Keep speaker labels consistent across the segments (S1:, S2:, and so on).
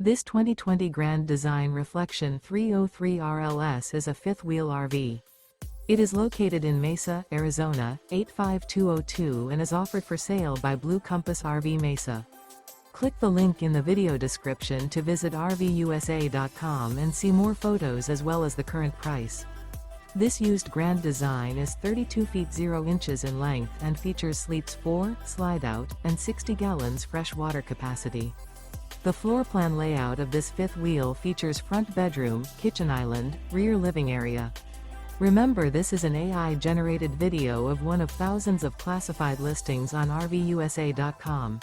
S1: This 2020 Grand Design Reflection 303 RLS is a fifth-wheel RV. It is located in Mesa, Arizona, 85202 and is offered for sale by Blue Compass RV Mesa. Click the link in the video description to visit RVUSA.com and see more photos as well as the current price. This used Grand Design is 32 feet 0 inches in length and features sleeps 4, Slideout, and 60 gallons fresh water capacity. The floor plan layout of this fifth wheel features front bedroom, kitchen island, rear living area. Remember, this is an AI-generated video of one of thousands of classified listings on RVUSA.com.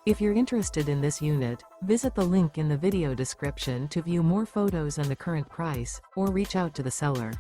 S1: If you're interested in this unit, visit the link in the video description to view more photos and the current price, or reach out to the seller.